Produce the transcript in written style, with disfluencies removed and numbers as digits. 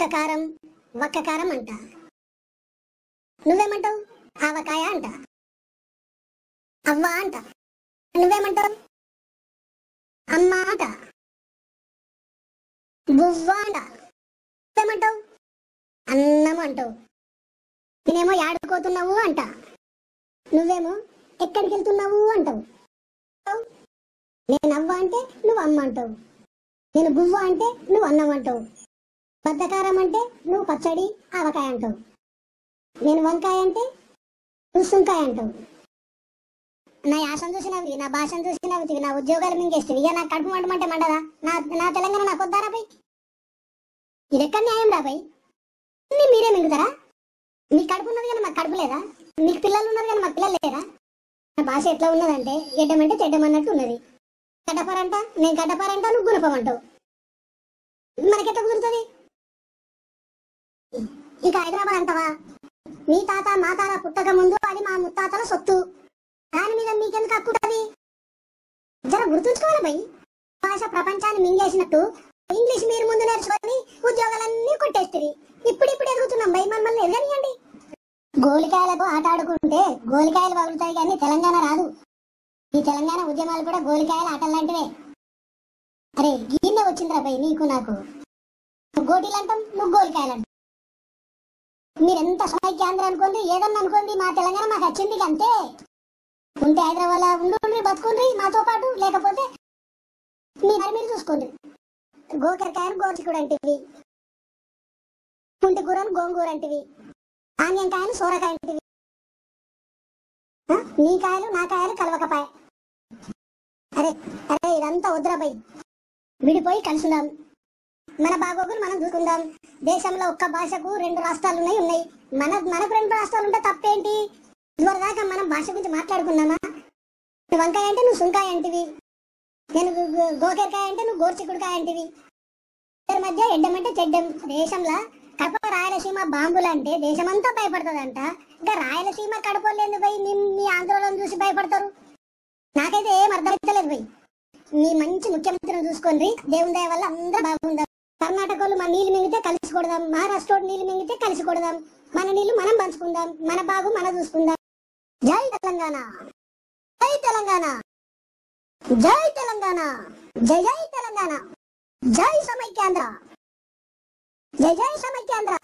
ఒక్క కారం ఒక్క కారం అంట. నువ్వేమంటావు? ఆవకాయ అంట. అవ్వ అంట. నువ్వేమంటావు? అమ్మ అంట. బువ్వ అంట. నువ్వేమంటావు? అన్నం అంటావు. నేనేమో యాడుకోతున్నావు అంట. నువ్వేమో ఎక్కడికి వెళ్తున్నావు అంటావు. నేను అవ్వ అంటే నువ్వు అమ్మ అంటావు. నేను బువ్వ అంటే నువ్వు అన్నం అంటావు. బద్దకారం అంటే నువ్వు పచ్చడి ఆవకాయ అంటావు. నేను వంకాయ అంటే నువ్వు సుంకాయ అంటావు. నా యాసను చూసినవి, నా భాషను చూసినవి, నా ఉద్యోగాలు మింగేస్తే ఇక నాకు కడుపు మంటమంటే మండదా? నా తెలంగాణ నాకు వద్దా రాబాయి? ఇది ఎక్కడ న్యాయం రాబాయి? మీరే మింగుతారా? మీకు కడుపు ఉన్నది కానీ మాకు కడుపు లేదా? మీకు పిల్లలు ఉన్నారు కానీ మాకు పిల్లలు లేరా? నా భాష ఎట్లా ఉన్నదంటే ఎడ్డమంటే చెడ్డమన్నట్టు ఉన్నది. గడ్డపారంట, నేను గడ్డపారంట, నువ్వు గుణపమంటావు. మనకెట్లా కుదురుతుంది? ఇక హైదరాబాద్ అంటావా? మీ తాత మా తాత పుట్టక ముందు అది మా ముత్తాతల సొత్తు. దాని మీద మీకెందుకు హక్కుంటది? జర గుర్తుంచుకోవాలి భయ్. భాష ప్రపంచాన్ని మింగేసినట్టు ఇంగ్లీష్ మీరు ముందు నేర్చుకొని ఉద్యోగాలన్నీ కొట్టేస్తుంది. ఇప్పుడు ఎదుగుతున్నాం భయ్, మమ్మల్ని ఎదగనియండి. గోలికాయలతో ఆట ఆడుకుంటే గోలికాయలు పగులుతాయి కానీ తెలంగాణ రాదు. ఈ తెలంగాణ ఉద్యమాలు కూడా గోలికాయల ఆటలు లాంటివే. అరే గీన్నే వచ్చిందిరా భయ్ నీకు నాకు. గోటీలు అంటాం, నువ్వు గోలికాయలు అంటాం. మీరెంత సమైక్యాంధ్ర అనుకోండి, ఏదన్నా అనుకోండి, మా తెలంగాణ మాకు వచ్చింది అంతే. ఉంటే హైదరాబాద్ ఉండి బతుకుండ్రి మాతో పాటు, లేకపోతే మీరు చూసుకోండి. గోకరకాయను గోర్చికుడు అంటివి, పుంటి కూరను గోంగూర అంటివి, ఆనియం కాయను సోరకాయ అంటివి. నీ కాయలు నా కాయలు కలవకపాయ. అరే అరే ఇదంతా వద్దురాబాయ్, విడిపోయి కలుసుందాం. మన బాగోగులు మనం చూసుకుందాం. దేశంలో ఒక్క భాషకు 2 రాష్ట్రాలు ఉన్నాయి. మనకు 2 రాష్ట్రాలు ఉంటే తప్పేంటి? ఇదివరదాకా మనం భాష గురించి మాట్లాడుకున్నామా? వంకాయ అంటే నువ్వు సుంకాయ అంటివి, నేను గోకెరకాయ అంటే నువ్వు గోర్చికుడుకాయ అంటివి. ఇద్దరి మధ్య ఎడ్డమంటే చెడ్డం. దేశంలో కడప రాయలసీమ బాంబులు అంటే దేశమంతా భయపడుతుందంట. ఇంకా రాయలసీమ కడపలేదు పోయి మీ ఆంధ్రలో చూసి భయపడతారు. నాకైతే ఏం అర్థమవుతలేదు పోయి. మీ మంచి ముఖ్యమంత్రిని చూసుకోండి, దేవుని దయ వల్ల అందరూ బాగుందాం. కర్ణాటకలు మన నీళ్ళు మింగితే కలిసి కొడదాం, మహారాష్ట్ర నీళ్ళు మింగితే కలిసి కొడదాం. మన నీళ్లు మనం పంచుకుందాం, మన బాగు మనం చూసుకుందాం. జై తెలంగాణ, జై తెలంగాణ, జై తెలంగాణ, జై జై తెలంగాణ, జై సమైక్యాంధ్ర, జై జై సమైక్యాంధ్ర.